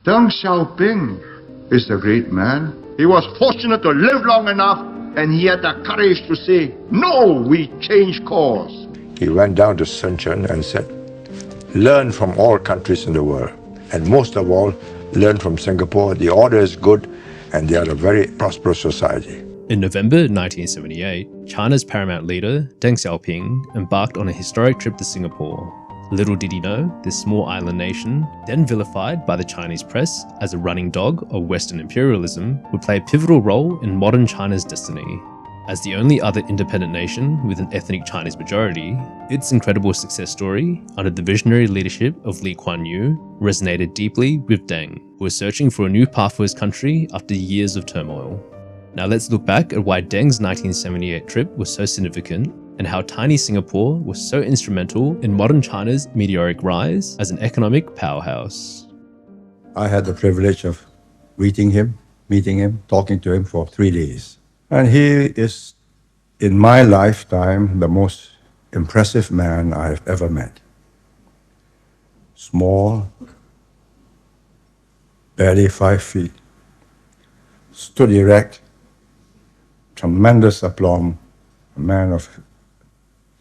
Deng Xiaoping is a great man. He was fortunate to live long enough, and he had the courage to say, no, we change course. He went down to Shenzhen and said, learn from all countries in the world, and most of all, learn from Singapore. The order is good, and they are a very prosperous society. In November 1978, China's paramount leader, Deng Xiaoping, embarked on a historic trip to Singapore. Little did he know, this small island nation, then vilified by the Chinese press as a running dog of Western imperialism, would play a pivotal role in modern China's destiny. As the only other independent nation with an ethnic Chinese majority, its incredible success story, under the visionary leadership of Kuan Yew, resonated deeply with Deng, who was searching for a new path for his country after years of turmoil. Now let's look back at why Deng's 1978 trip was so significant, and how tiny Singapore was so instrumental in modern China's meteoric rise as an economic powerhouse. I had the privilege of meeting him, talking to him for 3 days. And he is, in my lifetime, the most impressive man I've ever met. Small, barely 5 feet, stood erect, tremendous aplomb, a man of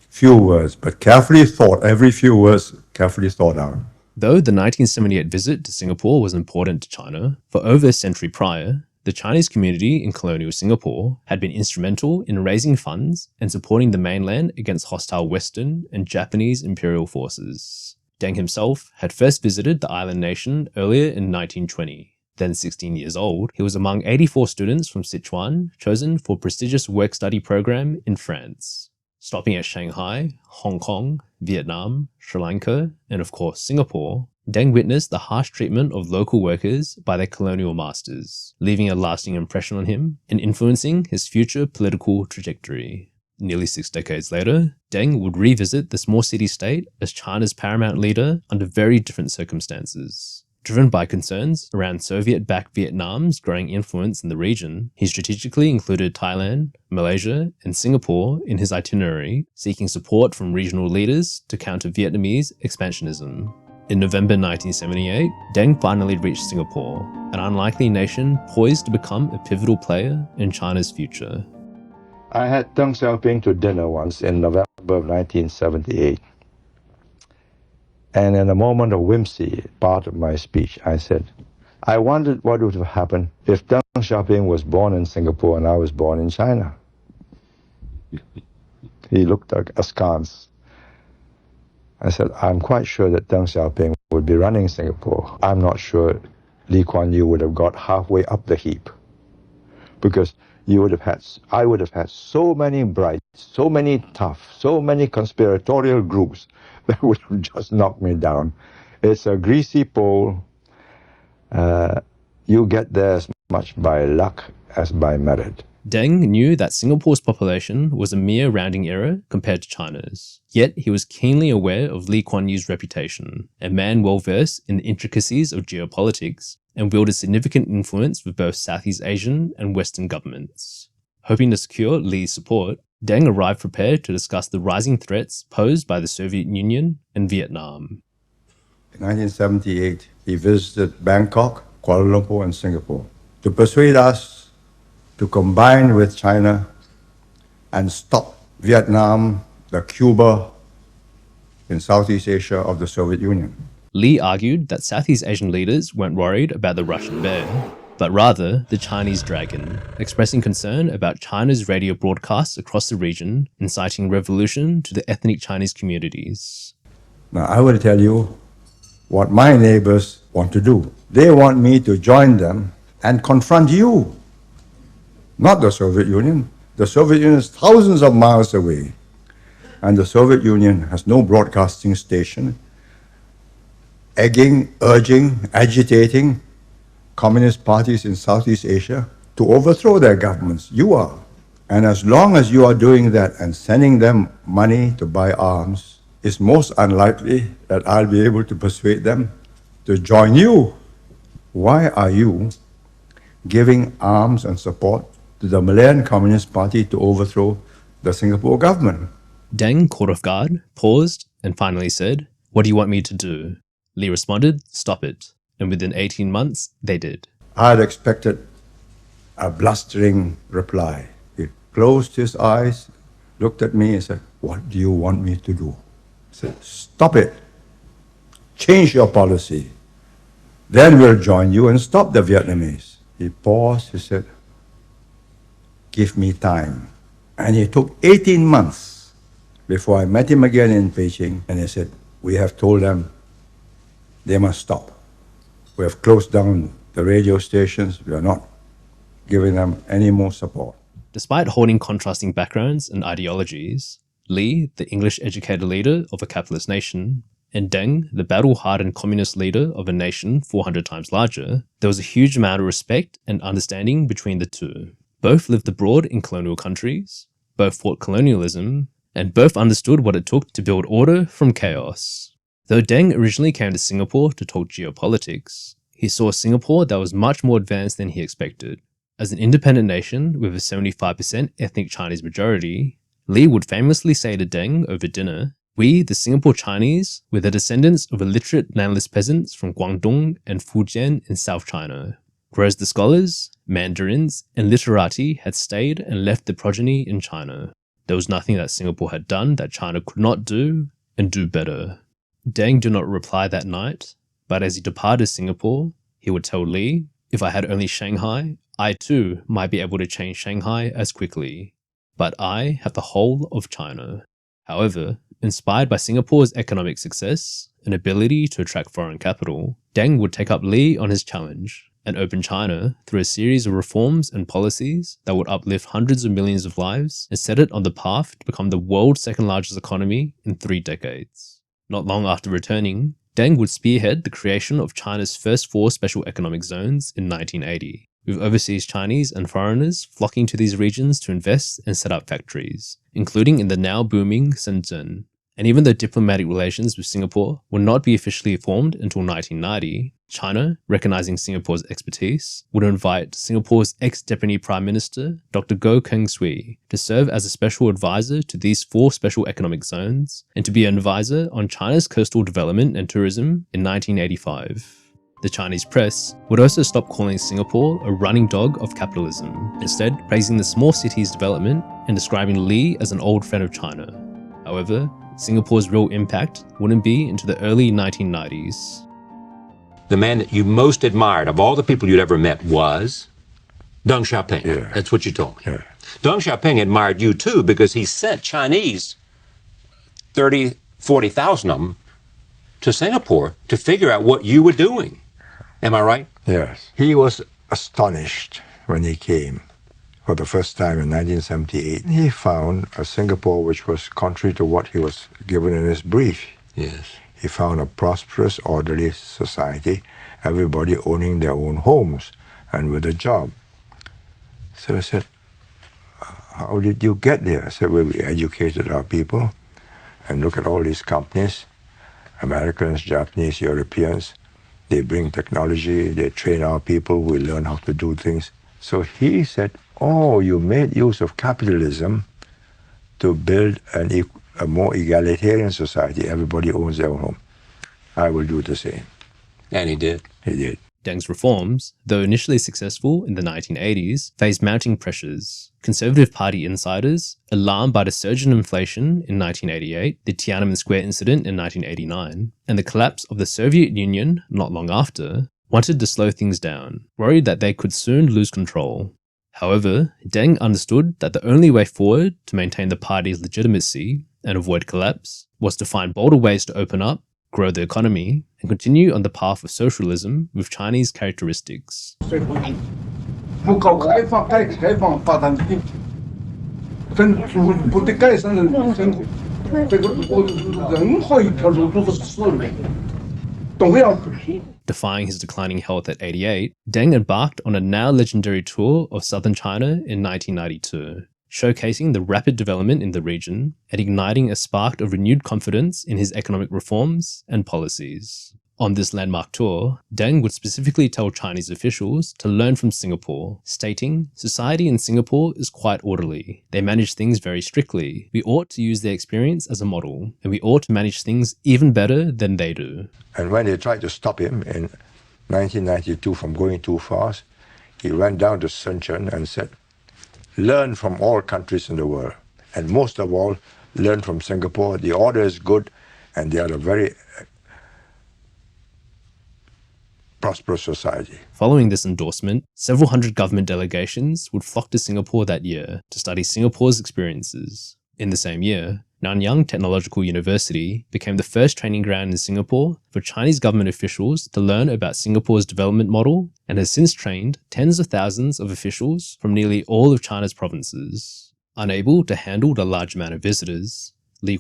few words, but carefully thought, every few words carefully thought out. Though the 1978 visit to Singapore was important to China, for over a century prior, the Chinese community in colonial Singapore had been instrumental in raising funds and supporting the mainland against hostile Western and Japanese imperial forces. Deng himself had first visited the island nation earlier in 1920. Then 16 years old, he was among 84 students from Sichuan chosen for a prestigious work-study program in France. Stopping at Shanghai, Hong Kong, Vietnam, Sri Lanka, and of course Singapore, Deng witnessed the harsh treatment of local workers by their colonial masters, leaving a lasting impression on him and influencing his future political trajectory. Nearly 6 decades later, Deng would revisit the small city-state as China's paramount leader under very different circumstances. Driven by concerns around Soviet-backed Vietnam's growing influence in the region, he strategically included Thailand, Malaysia, and Singapore in his itinerary, seeking support from regional leaders to counter Vietnamese expansionism. In November 1978, Deng finally reached Singapore, an unlikely nation poised to become a pivotal player in China's future. I had Deng Xiaoping to dinner once in November of 1978. And in a moment of whimsy, part of my speech, I said, I wondered what would have happened if Deng Xiaoping was born in Singapore and I was born in China. He looked askance. I said, I'm quite sure that Deng Xiaoping would be running Singapore. I'm not sure Kuan Yew would have got halfway up the heap. Because I would have had so many bright, so many tough, so many conspiratorial groups that would have just knocked me down. It's a greasy pole. You get there as much by luck as by merit. Deng knew that Singapore's population was a mere rounding error compared to China's. Yet he was keenly aware of Kuan Yew's reputation, a man well-versed in the intricacies of geopolitics and wielded significant influence with both Southeast Asian and Western governments. Hoping to secure Lee's support, Deng arrived prepared to discuss the rising threats posed by the Soviet Union and Vietnam. In 1978, he visited Bangkok, Kuala Lumpur, and Singapore to persuade us to combine with China and stop Vietnam, the Cuba in Southeast Asia of the Soviet Union. Lee argued that Southeast Asian leaders weren't worried about the Russian bear, but rather the Chinese dragon, expressing concern about China's radio broadcasts across the region, inciting revolution to the ethnic Chinese communities. Now, I will tell you what my neighbors want to do. They want me to join them and confront you, not the Soviet Union. The Soviet Union is thousands of miles away, and the Soviet Union has no broadcasting station, egging, urging, agitating communist parties in Southeast Asia to overthrow their governments. You are. And as long as you are doing that and sending them money to buy arms, it's most unlikely that I'll be able to persuade them to join you. Why are you giving arms and support to the Malayan Communist Party to overthrow the Singapore government? Deng caught off guard, paused, and finally said, "What do you want me to do?" Lee responded, "Stop it." and within 18 months, they did. I had expected a blustering reply. He closed his eyes, looked at me and said, "What do you want me to do?" I said, "Stop it. Change your policy. Then we'll join you and stop the Vietnamese." He paused, he said, "Give me time." And it took 18 months before I met him again in Beijing, and he said, "We have told them they must stop. We have closed down the radio stations. We are not giving them any more support." Despite holding contrasting backgrounds and ideologies, Lee, the English-educated leader of a capitalist nation, and Deng, the battle-hardened communist leader of a nation 400 times larger, there was a huge amount of respect and understanding between the two. Both lived abroad in colonial countries, both fought colonialism, and both understood what it took to build order from chaos. Though Deng originally came to Singapore to talk geopolitics, he saw Singapore that was much more advanced than he expected. As an independent nation with a 75% ethnic Chinese majority, Lee would famously say to Deng over dinner, "We, the Singapore Chinese, were the descendants of illiterate landless peasants from Guangdong and Fujian in South China, whereas the scholars, mandarins, and literati had stayed and left their progeny in China. There was nothing that Singapore had done that China could not do, and do better." Deng did not reply that night, but as he departed Singapore, he would tell Lee, "If I had only Shanghai, I too might be able to change Shanghai as quickly. But I have the whole of China." However, inspired by Singapore's economic success and ability to attract foreign capital, Deng would take up Lee on his challenge and open China through a series of reforms and policies that would uplift hundreds of millions of lives and set it on the path to become the world's second largest economy in 3 decades. Not long after returning, Deng would spearhead the creation of China's first 4 special economic zones in 1980, with overseas Chinese and foreigners flocking to these regions to invest and set up factories, including in the now booming Shenzhen. And even though diplomatic relations with Singapore would not be officially formed until 1990, China, recognizing Singapore's expertise, would invite Singapore's ex-Deputy Prime Minister, Dr. Goh Keng Swee, to serve as a special advisor to these 4 special economic zones and to be an advisor on China's coastal development and tourism in 1985. The Chinese press would also stop calling Singapore a running dog of capitalism, instead praising the small city's development and describing Lee as an old friend of China. However, Singapore's real impact wouldn't be into the early 1990s. The man that you most admired of all the people you'd ever met was Deng Xiaoping. Yeah. That's what you told me. Yeah. Deng Xiaoping admired you too because he sent Chinese, 30, 40,000 of them, to Singapore to figure out what you were doing. Am I right? Yes. He was astonished when he came for the first time in 1978. He found a Singapore which was contrary to what he was given in his brief. Yes. He found a prosperous, orderly society, everybody owning their own homes and with a job. So I said, "How did you get there?" I said, "Well, we educated our people, and look at all these companies, Americans, Japanese, Europeans. They bring technology, they train our people, we learn how to do things." So he said, "Oh, you made use of capitalism to build a more egalitarian society. Everybody owns their own home. I will do the same." And he did. He did. Deng's reforms, though initially successful in the 1980s, faced mounting pressures. Conservative Party insiders, alarmed by the surge in inflation in 1988, the Tiananmen Square incident in 1989, and the collapse of the Soviet Union not long after, wanted to slow things down, worried that they could soon lose control. However, Deng understood that the only way forward to maintain the party's legitimacy and avoid collapse was to find bolder ways to open up, grow the economy, and continue on the path of socialism with Chinese characteristics. 不搞开放、改革开放发展的，真逐步的改善人民生活。这个任何一条路都是死路，都要走。 Defying his declining health at 88, Deng embarked on a now legendary tour of southern China in 1992, showcasing the rapid development in the region and igniting a spark of renewed confidence in his economic reforms and policies. On this landmark tour, Deng would specifically tell Chinese officials to learn from Singapore, stating, "Society in Singapore is quite orderly. They manage things very strictly. We ought to use their experience as a model, and we ought to manage things even better than they do." And when they tried to stop him in 1992 from going too fast, he went down to Shenzhen and said, learn from all countries in the world, and most of all, learn from Singapore. The order is good, and they are a very prosperous society. Following this endorsement, several hundred government delegations would flock to Singapore that year to study Singapore's experiences. In the same year, Nanyang Technological University became the first training ground in Singapore for Chinese government officials to learn about Singapore's development model, and has since trained tens of thousands of officials from nearly all of China's provinces. Unable to handle the large amount of visitors,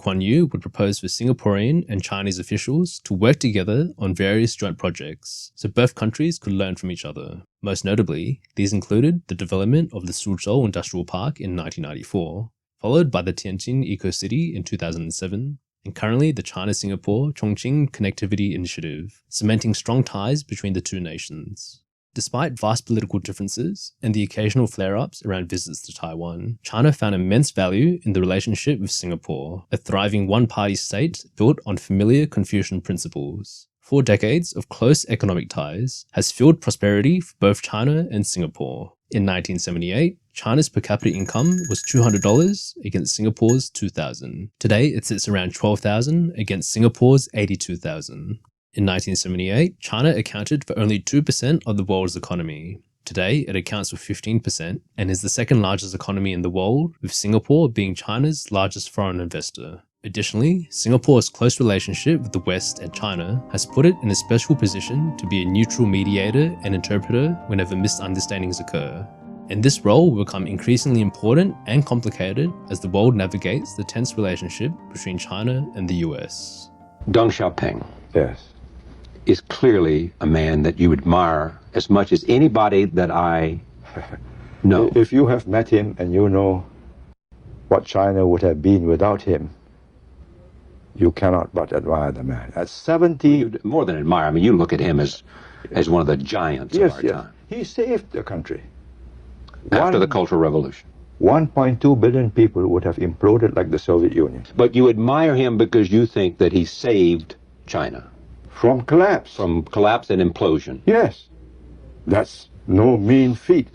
Kuan Yew would propose for Singaporean and Chinese officials to work together on various joint projects so both countries could learn from each other. Most notably, these included the development of the Suzhou Industrial Park in 1994, followed by the Tianjin Eco-City in 2007, and currently the China-Singapore Chongqing Connectivity Initiative, cementing strong ties between the two nations. Despite vast political differences and the occasional flare-ups around visits to Taiwan, China found immense value in the relationship with Singapore, a thriving one-party state built on familiar Confucian principles. 4 decades of close economic ties has fueled prosperity for both China and Singapore. In 1978, China's per capita income was $200 against Singapore's $2,000. Today, it sits around $12,000 against Singapore's $82,000. In 1978, China accounted for only 2% of the world's economy. Today, it accounts for 15% and is the second largest economy in the world, with Singapore being China's largest foreign investor. Additionally, Singapore's close relationship with the West and China has put it in a special position to be a neutral mediator and interpreter whenever misunderstandings occur. And this role will become increasingly important and complicated as the world navigates the tense relationship between China and the US. Deng Xiaoping. Yes. Is clearly a man that you admire as much as anybody that I know. If you have met him and you know what China would have been without him, you cannot but admire the man. At 70... You more than admire. I mean, you look at him as one of the giants of our time. He saved the country. After the Cultural Revolution. 1.2 billion people would have imploded like the Soviet Union. But you admire him because you think that he saved China. From collapse. From collapse and implosion. Yes. That's no mean feat.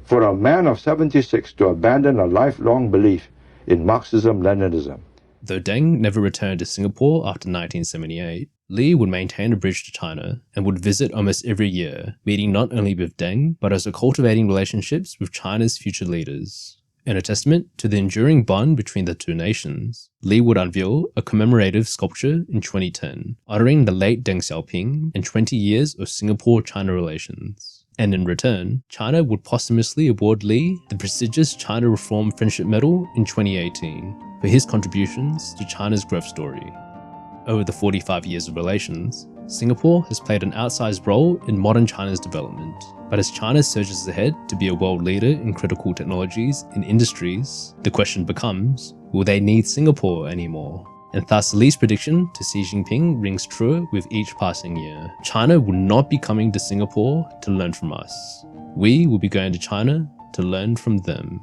For a man of 76 to abandon a lifelong belief in Marxism-Leninism. Though Deng never returned to Singapore after 1978, Lee would maintain a bridge to China and would visit almost every year, meeting not only with Deng, but also cultivating relationships with China's future leaders. In a testament to the enduring bond between the two nations, Lee would unveil a commemorative sculpture in 2010, honoring the late Deng Xiaoping and 20 years of Singapore-China relations. And in return, China would posthumously award Lee the prestigious China Reform Friendship Medal in 2018 for his contributions to China's growth story. Over the 45 years of relations, Singapore has played an outsized role in modern China's development. But as China surges ahead to be a world leader in critical technologies and industries, the question becomes, will they need Singapore anymore? And thus Lee's prediction to Xi Jinping rings truer with each passing year. China will not be coming to Singapore to learn from us. We will be going to China to learn from them.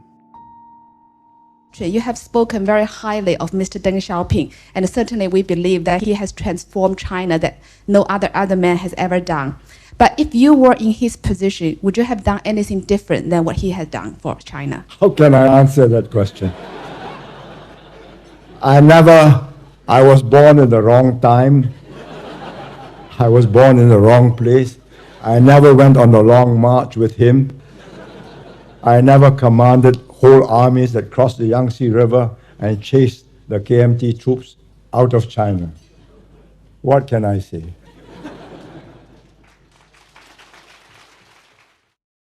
You have spoken very highly of Mr. Deng Xiaoping, and certainly we believe that he has transformed China that no other man has ever done. But if you were in his position, would you have done anything different than what he has done for China? How can I answer that question? I was born in the wrong time. I was born in the wrong place. I never went on the long march with him. I never commanded whole armies that crossed the Yangtze River and chased the KMT troops out of China. What can I say?